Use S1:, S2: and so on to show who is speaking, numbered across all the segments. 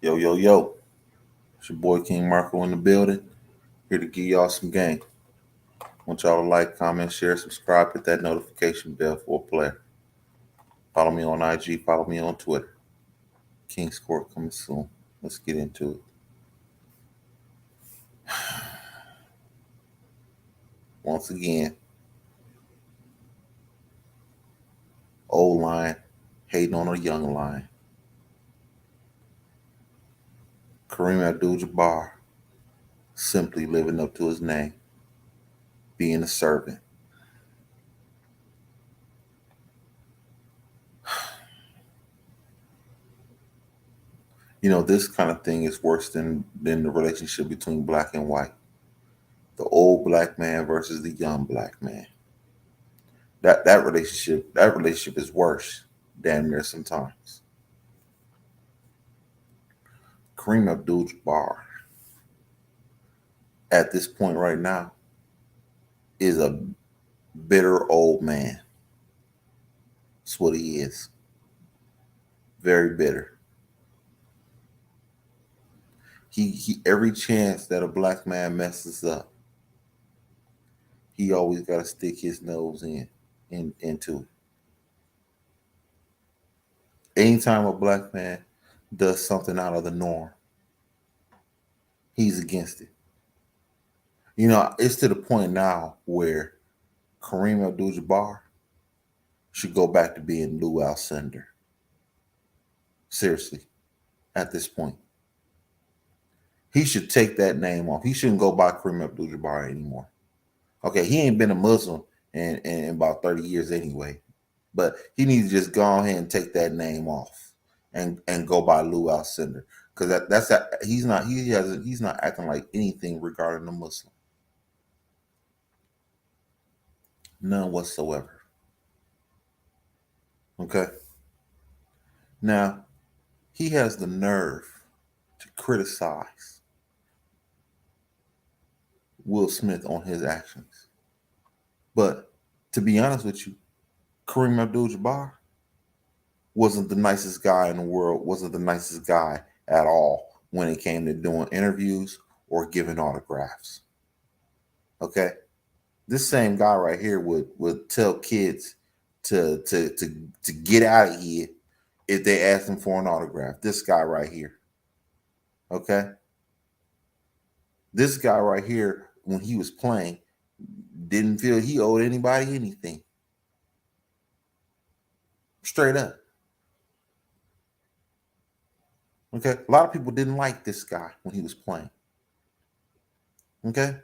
S1: Yo, yo, yo. It's your boy King Marko in the building. Here to give y'all some game. Want y'all to like, comment, share, subscribe, hit that notification bell for a player. Follow me on IG, follow me on Twitter. King's Court coming soon. Let's get into it. Once again, old line hating on a young line. Kareem Abdul-Jabbar simply living up to his name, being a servant. This kind of thing is worse than the relationship between black and white. The old black man versus the young black man. That relationship is worse, damn near sometimes. Kareem Abdul-Jabbar, at this point right now, is a bitter old man. That's what he is. Very bitter. He every chance that a black man messes up, he always got to stick his nose into it. Anytime a black man does something out of the norm, he's against it. It's to the point now where Kareem Abdul-Jabbar should go back to being Lou Alcindor. Seriously, at this point. He should take that name off. He shouldn't go by Kareem Abdul-Jabbar anymore. Okay, he ain't been a Muslim in about 30 years anyway. But he needs to just go ahead and take that name off and go by Lou Alcindor. Because he's not acting like anything regarding the Muslim. None whatsoever. Okay. Now, he has the nerve to criticize Will Smith on his actions. But to be honest with you, Kareem Abdul-Jabbar wasn't the nicest guy in the world, wasn't the nicest guy at all when it came to doing interviews or giving autographs. Okay? This same guy right here would tell kids to get out of here if they ask him for an autograph. This guy right here. Okay? This guy right here, when he was playing, didn't feel he owed anybody anything. Straight up. Okay? A lot of people didn't like this guy when he was playing. Okay?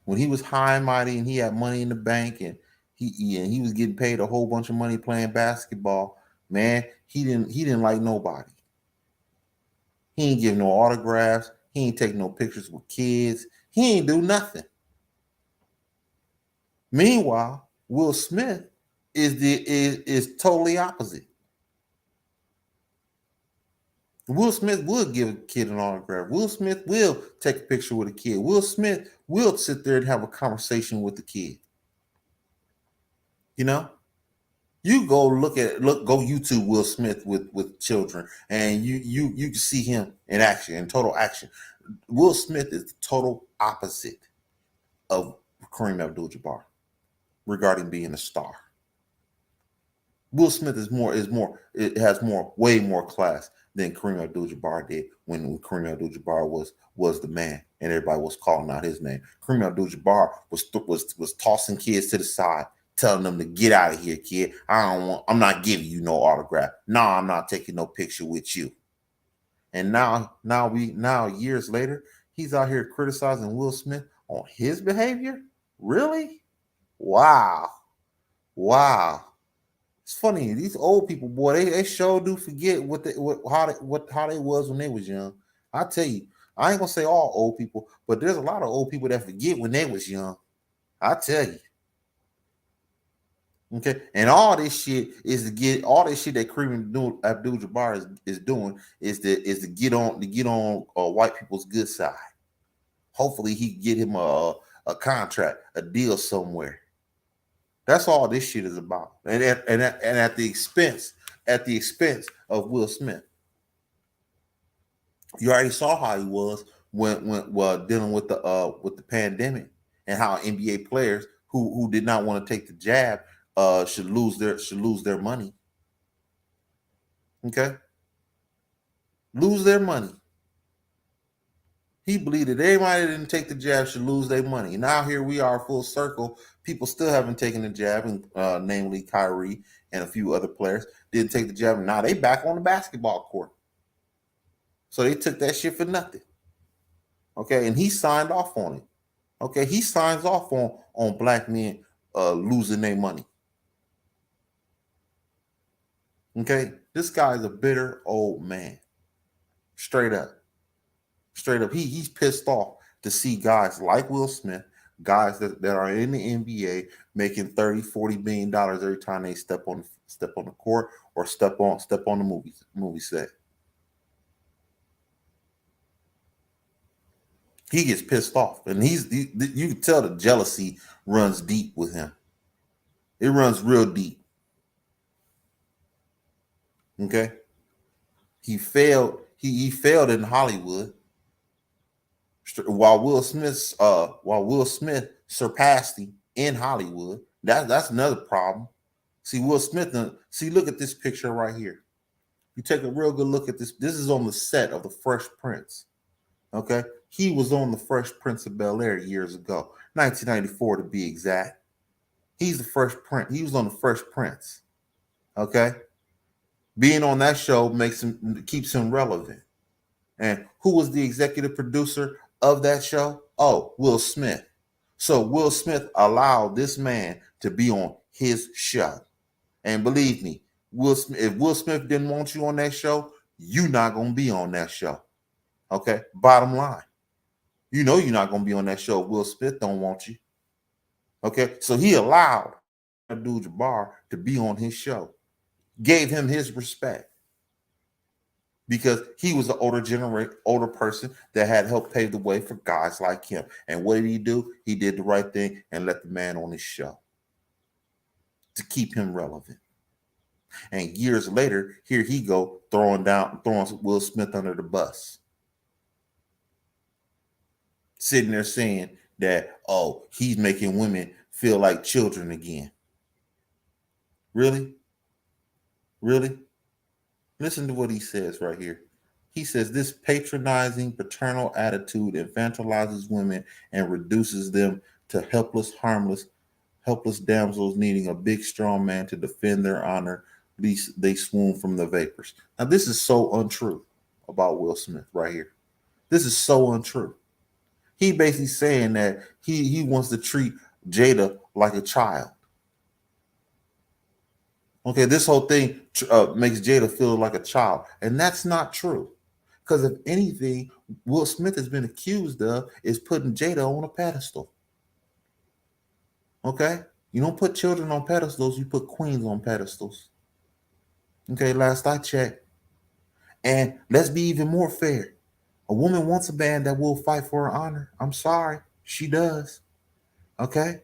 S1: When he was high and mighty and he had money in the bank and he was getting paid a whole bunch of money playing basketball, man, he didn't like nobody. He ain't give no autographs. He ain't take no pictures with kids. He ain't do nothing. Meanwhile, Will Smith is totally opposite. Will Smith will give a kid an autograph. Will Smith will take a picture with a kid. Will Smith will sit there and have a conversation with the kid. You go go YouTube Will Smith with children, and you can see him in action, in total action. Will Smith is the total opposite of Kareem Abdul-Jabbar regarding being a star. Will Smith has way more class than Kareem Abdul-Jabbar did when Kareem Abdul-Jabbar was the man and everybody was calling out his name. Kareem Abdul-Jabbar was tossing kids to the side, telling them to get out of here, kid. I'm not giving you no autograph. No, I'm not taking no picture with you. And now years later, he's out here criticizing Will Smith on his behavior? Really? Wow. It's funny, these old people, boy, they sure do forget how they was when they was young. I tell you, I ain't gonna say all old people, but there's a lot of old people that forget when they was young. I tell you. Okay, and all this shit that Kareem Abdul-Jabbar is doing is to get on white people's good side. Hopefully, he get him a contract, a deal somewhere. That's all this shit is about, and at the expense of Will Smith. You already saw how he was when well dealing with the pandemic, and how NBA players who did not want to take the jab should lose their money. Okay, lose their money. He believed that everybody that didn't take the jab should lose their money. Now here we are, full circle. People still haven't taken the jab, and namely Kyrie and a few other players didn't take the jab. And now they back on the basketball court. So they took that shit for nothing. Okay, and he signed off on it. Okay, he signs off on black men losing their money. Okay, this guy is a bitter old man. Straight up. Straight up. He's pissed off to see guys like Will Smith, guys that are in the NBA making 30, 40 million dollars every time they step on the court or step on the movie set. He gets pissed off, and you can tell the jealousy runs deep with him. It runs real deep. Okay, he failed. He failed in Hollywood, while Will Smith surpassed him in Hollywood. That's another problem. See, Will Smith. See, look at this picture right here. You take a real good look at this. This is on the set of The Fresh Prince. Okay, he was on The Fresh Prince of Bel-Air years ago, 1994 to be exact. He's the Fresh Prince. He was on The Fresh Prince. Okay, being on that show keeps him relevant. And who was the executive producer of that show? Oh, Will Smith. So Will Smith allowed this man to be on his show. And believe me, if Will Smith didn't want you on that show, you're not going to be on that show. Okay? Bottom line. You know you're not going to be on that show if Will Smith don't want you. Okay? So he allowed Abdul Jabbar to be on his show. Gave him his respect. Because he was an older person that had helped pave the way for guys like him. And what did he do? He did the right thing and let the man on his show to keep him relevant. And years later, here he go throwing Will Smith under the bus. Sitting there saying that, oh, he's making women feel like children again. Really? Really? Listen to what he says right here. He says this patronizing, paternal attitude infantilizes women and reduces them to helpless damsels needing a big, strong man to defend their honor. They swoon from the vapors. Now, this is so untrue about Will Smith right here. This is so untrue. He basically saying that he wants to treat Jada like a child. Okay, this whole thing makes Jada feel like a child, and that's not true. Because if anything, Will Smith has been accused of is putting Jada on a pedestal. Okay, you don't put children on pedestals; you put queens on pedestals. Okay, last I checked, and let's be even more fair. A woman wants a man that will fight for her honor. I'm sorry, she does. Okay,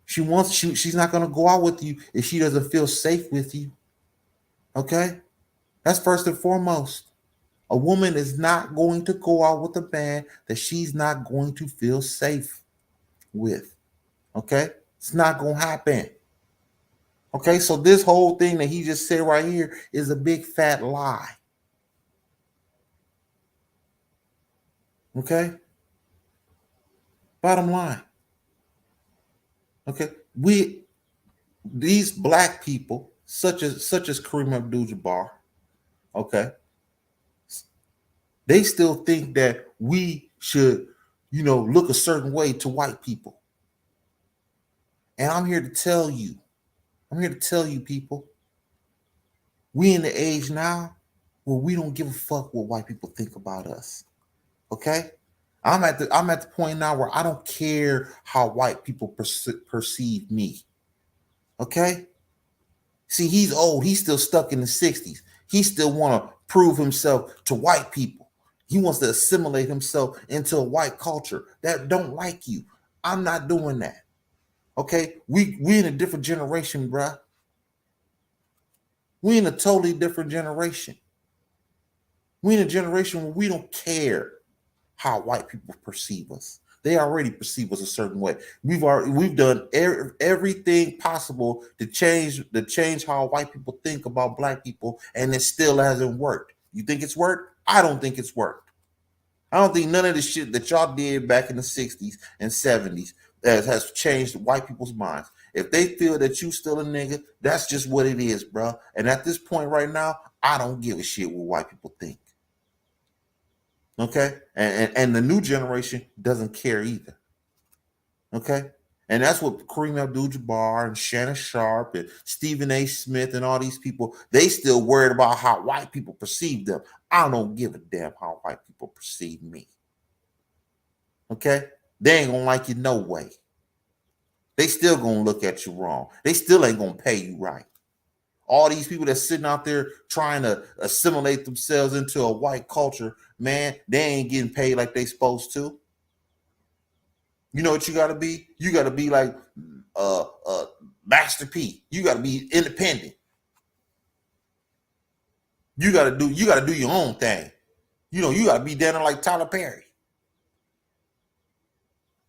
S1: she's not gonna go out with you if she doesn't feel safe with you. Okay, that's first and foremost. A woman is not going to go out with a man that she's not going to feel safe with. Okay? It's not going to happen. Okay? So this whole thing that he just said right here is a big fat lie. Okay? Bottom line. Okay? These black people, such as Kareem Abdul-Jabbar, okay, they still think that we should, look a certain way to white people. And I'm here to tell you, people, we in the age now where we don't give a fuck what white people think about us. Okay? I'm at the point now where I don't care how white people perceive me. Okay? See, he's old. He's still stuck in the 60s. He still want to prove himself to white people. He wants to assimilate himself into a white culture that don't like you. I'm not doing that. Okay? We in a different generation, bruh. We in a totally different generation. We in a generation where we don't care how white people perceive us. They already perceive us a certain way. We've done everything possible to change how white people think about black people, and it still hasn't worked. You think it's worked? I don't think it's worked. I don't think none of the shit that y'all did back in the 60s and 70s has changed white people's minds. If they feel that you still a nigga, that's just what it is, bro. And at this point right now, I don't give a shit what white people think. Okay? And the new generation doesn't care either. Okay? And that's what Kareem Abdul-Jabbar and Shannon Sharp and Stephen A. Smith and all these people, they still worried about how white people perceive them. I don't give a damn how white people perceive me. Okay? They ain't gonna like you no way. They still gonna look at you wrong. They still ain't gonna pay you right. All these people that's sitting out there trying to assimilate themselves into a white culture, man, they ain't getting paid like they supposed to. You know what you gotta be? You gotta be like Master P. You gotta be independent. You gotta do your own thing. You know, you gotta be down there like Tyler Perry.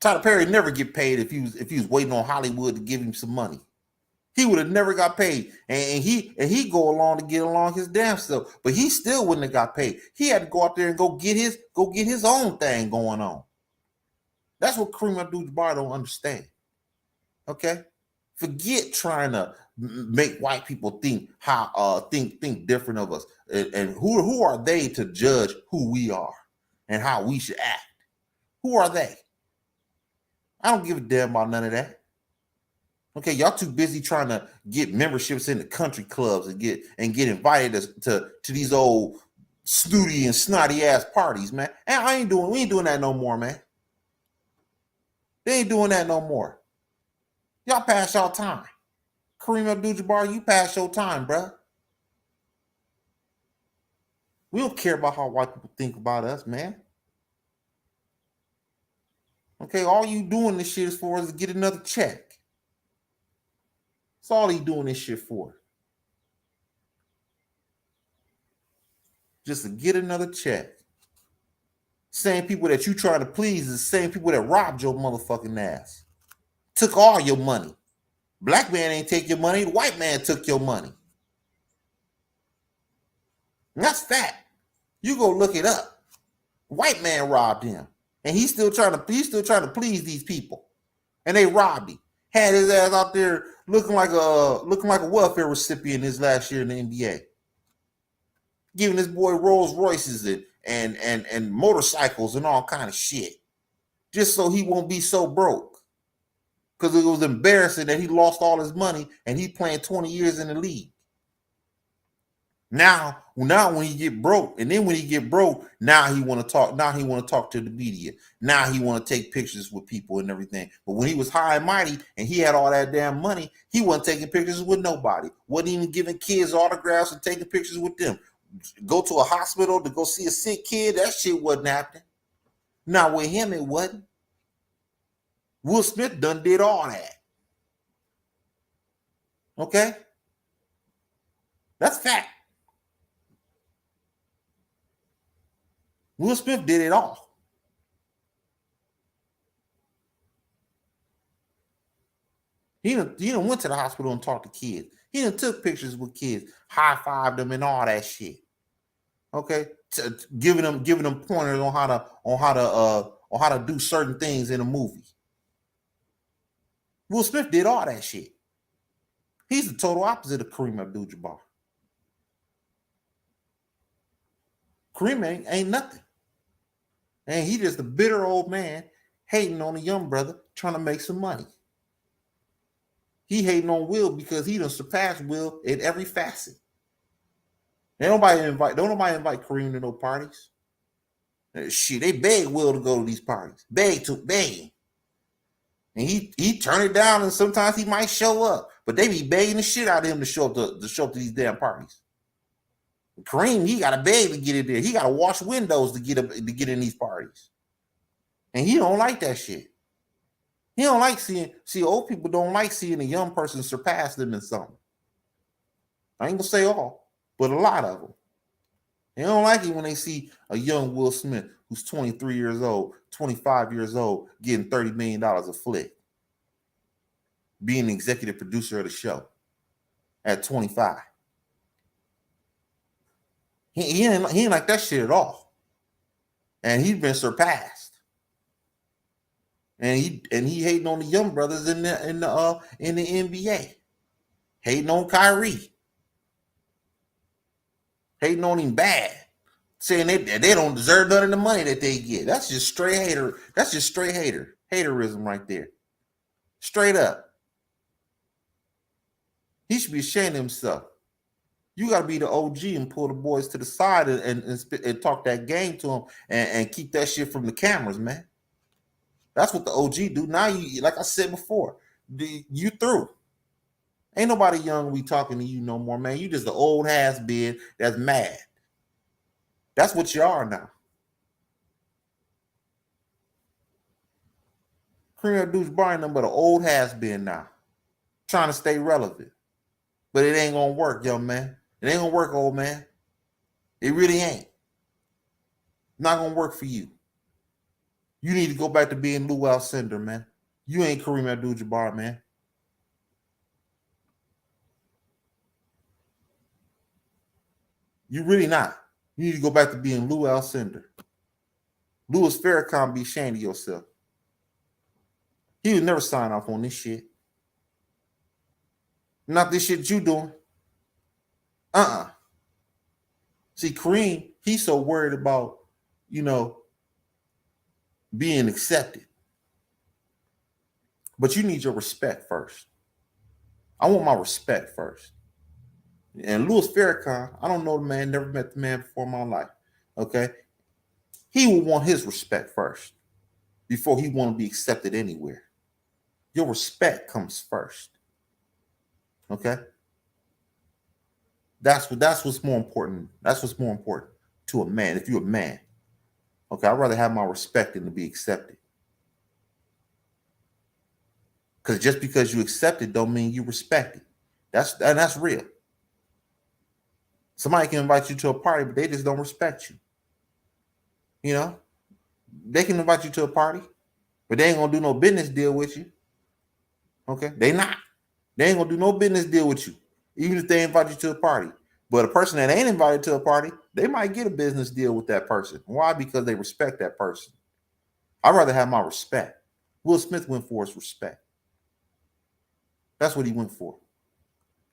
S1: Tyler Perry never get paid if he was waiting on Hollywood to give him some money. He would have never got paid, and he go along to get along his damn self, but he still wouldn't have got paid. He had to go out there and go get his own thing going on. That's what Kareem Abdul-Jabbar don't understand. Okay, forget trying to make white people think think different of us, and who are they to judge who we are and how we should act? Who are they? I don't give a damn about none of that. Okay, y'all too busy trying to get memberships in the country clubs and get invited to these old snooty and snotty ass parties, man. And we ain't doing that no more, man. They ain't doing that no more. Y'all pass y'all time. Kareem Abdul-Jabbar, you pass your time, bro. We don't care about how white people think about us, man. Okay, all you doing this shit is for is to get another check. That's all he doing this shit for. Just to get another check. Same people that you trying to please is the same people that robbed your motherfucking ass. Took all your money. Black man ain't take your money. The white man took your money. And that's fact. You go look it up. White man robbed him. And he's still trying to please these people. And they robbed him. Had his ass out there looking like a welfare recipient his last year in the NBA. Giving this boy Rolls Royces and motorcycles and all kind of shit. Just so he won't be so broke. Because it was embarrassing that he lost all his money and he playing 20 years in the league. Now when he get broke, and then when he get broke, now he want to talk. Now he want to talk to the media. Now he want to take pictures with people and everything. But when he was high and mighty and he had all that damn money, he wasn't taking pictures with nobody. Wasn't even giving kids autographs and taking pictures with them. Go to a hospital to go see a sick kid, that shit wasn't happening. Now with him, it wasn't. Will Smith done did all that. Okay? That's fact. Will Smith did it all. He done went to the hospital and talked to kids. He done took pictures with kids, high-fived them and all that shit. Okay? Giving them pointers on how to do certain things in a movie. Will Smith did all that shit. He's the total opposite of Kareem Abdul-Jabbar. Kareem ain't nothing. And he just a bitter old man hating on a young brother trying to make some money. He hating on Will because he done surpassed Will in every facet. Don't nobody invite Kareem to no parties. Shit, they beg Will to go to these parties. Beg. And he turn it down, and sometimes he might show up. But they be begging the shit out of him to show up to these damn parties. Kareem, he gotta beg to get in there. He gotta wash windows to get in these parties. And he don't like that shit. He don't like old people don't like seeing a young person surpass them in something. I ain't gonna say all, but a lot of them. They don't like it when they see a young Will Smith who's 23 years old, 25 years old, getting $30 million a flick, being the executive producer of the show at 25. He ain't like that shit at all. And he's been surpassed. And he hating on the young brothers in the NBA. Hating on Kyrie. Hating on him bad. Saying they don't deserve none of the money that they get. That's just straight hater. That's just straight haterism right there. Straight up. He should be ashamed of himself. You got to be the OG and pull the boys to the side and talk that game to them and keep that shit from the cameras, man. That's what the OG do. Now, you, like I said before, you through. Ain't nobody young we talking to you no more, man. You just the old has-been that's mad. That's what you are now. Kareem Abdul-Jabbar ain't nothing but an old has-been now. Trying to stay relevant. But it ain't going to work, young man. It ain't going to work, old man. It really ain't. Not going to work for you. You need to go back to being Lou Alcindor, man. You ain't Kareem Abdul-Jabbar, man. You really not. You need to go back to being Lou Alcindor. Louis Farrakhan, be ashamed of yourself. He would never sign off on this shit. Not this shit you doing. See, Kareem, he's so worried about, being accepted. But you need your respect first. I want my respect first. And Louis Farrakhan, I don't know the man, never met the man before in my life. Okay? He will want his respect first before he want to be accepted anywhere. Your respect comes first. Okay? That's what's more important. That's what's more important to a man. If you're a man, okay, I'd rather have my respect than to be accepted. Because just because you accept it don't mean you respect it. That's real. Somebody can invite you to a party, but they just don't respect you. They can invite you to a party, but they ain't gonna do no business deal with you. Okay, they not. They ain't gonna do no business deal with you, even if they invite you to a party. But a person that ain't invited to a party, they might get a business deal with that person. Why? Because they respect that person. I'd rather have my respect. Will Smith went for his respect. That's what he went for.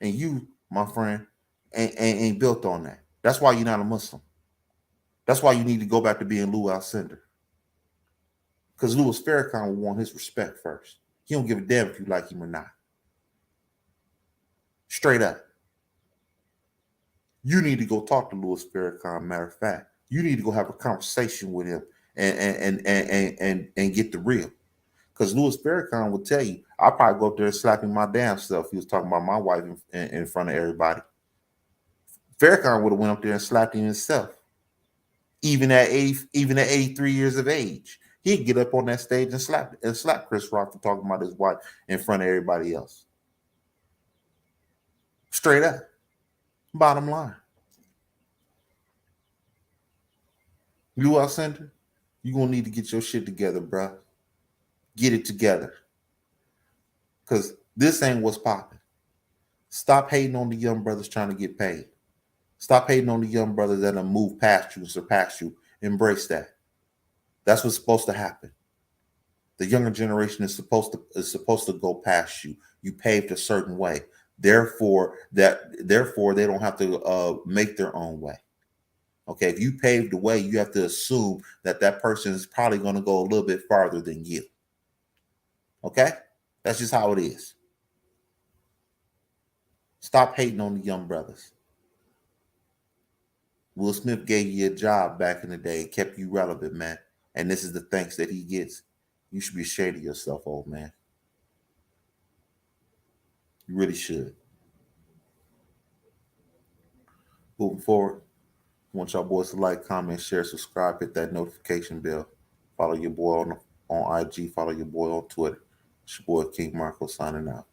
S1: And you, my friend, ain't built on that. That's why you're not a Muslim. That's why you need to go back to being Lou Alcindor. Because Louis Farrakhan will want his respect first. He don't give a damn if you like him or not. Straight up. You need to go talk to Louis Farrakhan. Matter of fact, you need to go have a conversation with him and get the real. Because Louis Farrakhan will tell you, I'll probably go up there and slap him my damn self if he was talking about my wife in front of everybody. Farrakhan would have went up there and slapped him himself. Even at 83 years of age. He'd get up on that stage and slap Chris Rock for talking about his wife in front of everybody else. Straight up. Bottom line. Lou Alcindor, you're going to need to get your shit together, bro. Get it together. Because this ain't what's popping. Stop hating on the young brothers trying to get paid. Stop hating on the young brothers that have moved past you and surpassed you. Embrace that. That's what's supposed to happen. The younger generation is supposed to go past you. You paved a certain way. Therefore, they don't have to make their own way. Okay, if you paved the way, you have to assume that person is probably going to go a little bit farther than you. Okay, that's just how it is. Stop hating on the young brothers. Will Smith gave you a job back in the day, kept you relevant, man. And this is the thanks that he gets. You should be ashamed of yourself, old man. You really should. Moving forward, I want y'all boys to like, comment, share, subscribe, hit that notification bell. Follow your boy on IG. Follow your boy on Twitter. It's your boy King Marko signing out.